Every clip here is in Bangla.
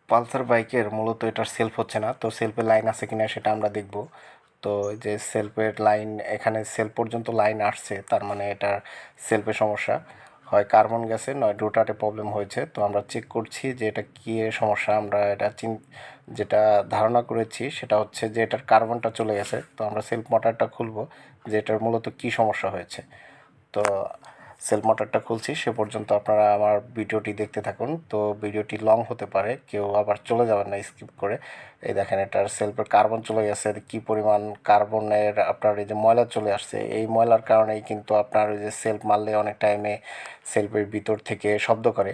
পালসার বাইকের মূলত এটার সেলফ হচ্ছে না, তো সেলফের লাইন আছে কিনা সেটা আমরা দেখব। তো এই যে সেলফের লাইন, এখানে সেলফ পর্যন্ত লাইন আসছে, তার মানে এটা সেলফের সমস্যা, হয় কার্বন গ্যাসে নয় রোটারে প্রবলেম হয়েছে। তো আমরা চেক করছি যে এটা কী সমস্যা। আমরা এটা যেটা ধারণা করেছি সেটা হচ্ছে যে এটার কার্বনটা চলে গেছে। তো আমরা সেলফ মোটরটা খুলব যে এটার মূলত কী সমস্যা হয়েছে। তো সেলফ মোটরটা খুলছি, সে পর্যন্ত আপনারা আমার ভিডিওটি দেখতে থাকুন। তো ভিডিওটি লং হতে পারে, কেউ আবার চলে যাবেন না স্কিপ করে। এই দেখেন এটার সেলফের কার্বন চলে গেছে, কী পরিমাণ কার্বনের আপনার এই যে ময়লা চলে আসছে। এই ময়লার কারণেই কিন্তু আপনার ওই যে সেলফ মারলে অনেক টাইমে সেলফের ভিতর থেকে শব্দ করে।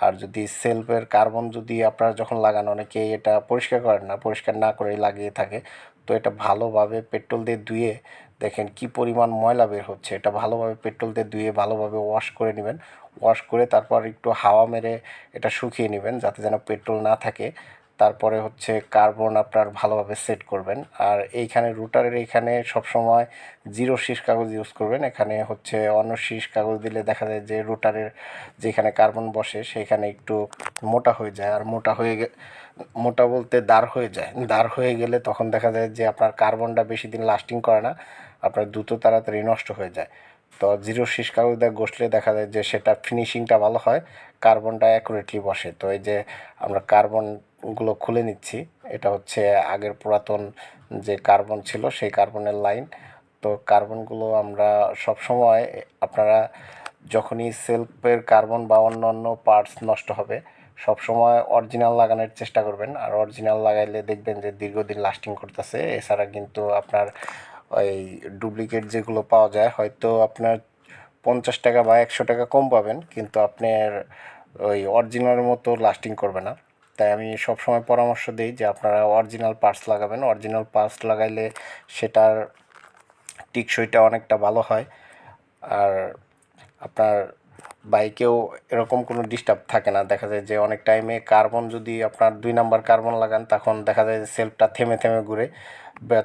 আর যদি সেলফের কার্বন যদি আপনারা যখন লাগান, অনেকেই এটা পরিষ্কার করেন না, পরিষ্কার না করেই লাগিয়ে থাকে। তো এটা ভালোভাবে পেট্রোল দিয়ে ধুয়ে দেখেন কি পরিমাণ ময়লা বের হচ্ছে। এটা ভালোভাবে পেট্রোল দিয়ে ধুয়ে ভালোভাবে ওয়াশ করে নেবেন। ওয়াশ করে তারপর একটু হাওয়া মেরে এটা শুকিয়ে নেবেন যাতে যেন পেট্রোল না থাকে। তারপরে হচ্ছে কার্বন আপনার ভালোভাবে সেট করবেন। আর এইখানে রুটারের এইখানে সবসময় জিরো শীষ কাগজ ইউজ করবেন। এখানে হচ্ছে অন্য শীষ কাগজ দিলে দেখা যায় যে রুটারের যেখানে কার্বন বসে সেইখানে একটু মোটা হয়ে যায়। আর মোটা বলতে দাঁড় হয়ে যায়। দাঁড় হয়ে গেলে তখন দেখা যায় যে আপনার কার্বনটা বেশি দিন লাস্টিং করে না, আপনার দ্রুত তাড়াতাড়ি নষ্ট হয়ে যায়। তো জিরো শীষ কাগজ দিয়ে ঘষলে দেখা যায় যে সেটা ফিনিশিংটা ভালো হয়, কার্বনটা অ্যাকুরেটলি বসে। তো এই যে আমরা কার্বনগুলো খুলে নিচ্ছি, এটা হচ্ছে আগের পুরাতন যে কার্বন ছিল সেই কার্বনের লাইন। তো কার্বনগুলো আমরা সবসময় আপনারা যখনই সেলফের কার্বন বা অন্য অন্য পার্টস নষ্ট হবে সবসময় অরিজিনাল লাগানোর চেষ্টা করবেন। আর অরিজিনাল লাগাইলে দেখবেন যে দীর্ঘদিন লাস্টিং করতেছে। এছাড়া কিন্তু আপনার ওই ডুপ্লিকেট যেগুলো পাওয়া যায় হয়তো আপনার 50 টাকা বা 100 টাকা কম পাবেন, কিন্তু আপনার ওই অরিজিনালের মতো লাস্টিং করবে না। তাই আমি সবসময় পরামর্শ দিই যে আপনারা অরিজিনাল পার্টস লাগাবেন। অরিজিনাল পার্টস লাগাইলে সেটার টিকসইটা অনেকটা ভালো হয়। আর আপনার বাইকেও এরকম কোনো ডিস্টার্ব থাকে না। দেখা যায় যে অনেক টাইমে কার্বন যদি আপনার 2 নাম্বার কার্বন লাগান তখন দেখা যায় যে সেলফটা থেমে থেমে ঘুরে।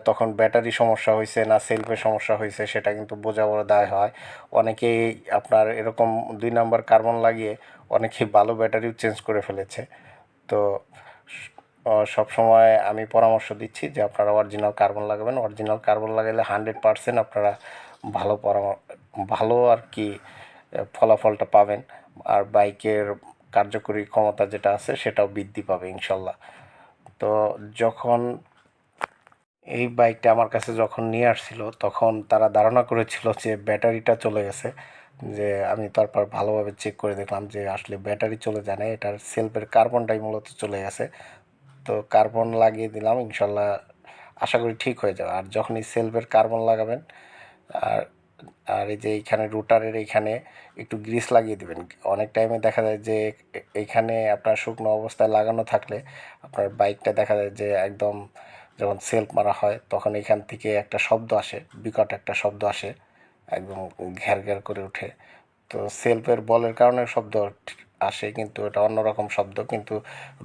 তখন ব্যাটারি সমস্যা হয়েছে না সেলফের সমস্যা হয়েছে সেটা কিন্তু বোঝা বড় দায় হয়। অনেকেই আপনার এরকম 2 নাম্বার কার্বন লাগিয়ে অনেকেই ভালো ব্যাটারিও চেঞ্জ করে ফেলেছে। তো সব সময় আমি পরামর্শ দিচ্ছি যে আপনারা অরিজিনাল কার্বন লাগাবেন। অরিজিনাল কার্বন লাগাইলে 100% আপনারা ভালো ভালো আর কি ফলাফলটা পাবেন। আর বাইকের কার্যকরী ক্ষমতা যেটা আছে সেটাও বৃদ্ধি পাবে ইনশাল্লাহ। তো যখন এই বাইকটা আমার কাছে যখন নিয়ে আসছিল তখন তারা ধারণা করেছিল যে ব্যাটারিটা চলে গেছে। যে আমি তারপর ভালোভাবে চেক করে দেখলাম যে আসলে ব্যাটারি চলে যায় না, এটার সেলফের কার্বনটাই মূলত চলে গেছে। তো কার্বন লাগিয়ে দিলাম, ইনশাল্লাহ আশা করি ঠিক হয়ে যাবে। আর যখনই সেলফের কার্বন লাগাবেন আর আর এই যে এইখানে রুটারের এইখানে একটু গ্রিস লাগিয়ে দিবেন। অনেক টাইমে দেখা যায় যে এইখানে আপনার শুকনো অবস্থায় লাগানো থাকলে আপনার বাইকটা দেখা যায় যে একদম যখন সেলফ মারা হয় তখন এখান থেকে একটা শব্দ আসে, বিকট একটা শব্দ আসে, একদম ঘ্যার ঘ্যার করে ওঠে। তো সেলফের বলের কারণে শব্দ আসে, কিন্তু এটা অন্যরকম শব্দ। কিন্তু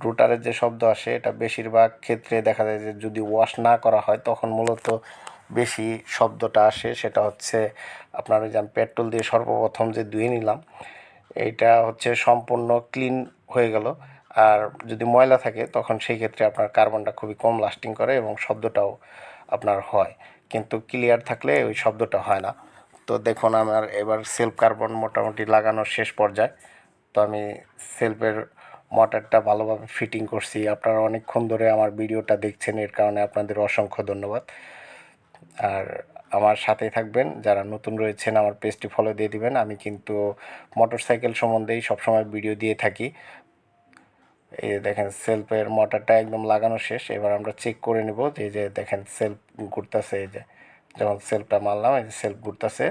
রুটারের যে শব্দ আসে এটা বেশিরভাগ ক্ষেত্রে দেখা যায় যে যদি ওয়াশ না করা হয় তখন মূলত বেশি শব্দটা আসে। সেটা হচ্ছে আপনার ওই যে আমি পেট্রোল দিয়ে সর্বপ্রথম যে ধুয়ে নিলাম এইটা হচ্ছে সম্পূর্ণ ক্লিন হয়ে গেল। আর যদি ময়লা থাকে তখন সেই ক্ষেত্রে আপনার কার্বনটা খুবই কম লাস্টিং করে এবং শব্দটাও আপনার হয়, কিন্তু ক্লিয়ার থাকলে ওই শব্দটা হয় না। তো দেখুন আমার এবার সেলফ কার্বন মোটামুটি লাগানোর শেষ পর্যায়ে। তো আমি সেলফের মোটরটা ভালোভাবে ফিটিং করছি। আপনারা অনেকক্ষণ ধরে আমার ভিডিওটা দেখছেন, এর কারণে আপনাদের অসংখ্য ধন্যবাদ। আর আমার সাথেই থাকবেন, যারা নতুন রয়েছেন আমার পেজটি ফলো দিয়ে দিবেন। আমি কিন্তু মোটরসাইকেল সম্বন্ধেই সবসময় ভিডিও দিয়ে থাকি। এই দেখেন সেলফের মোটরটা একদম লাগানো শেষ। এবার আমরা চেক করে নেব যে দেখেন সেলফ ঘুরতেছে। এই যে যখন সেলফটা মারলাম এই যে সেলফ ঘুরতেছে।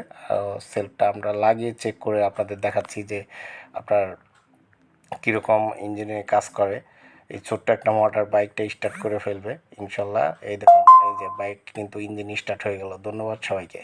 সেলফটা আমরা লাগিয়ে চেক করে আপনাদের দেখাচ্ছি যে আপনার কীরকম ইঞ্জিনে কাজ করে। এই ছোট্ট একটা মোটর বাইকটা স্টার্ট করে ফেলবে ইনশাল্লাহ। এই দেখুন এই যে বাইক কিন্তু ইঞ্জিন স্টার্ট হয়ে গেল। ধন্যবাদ সবাইকে।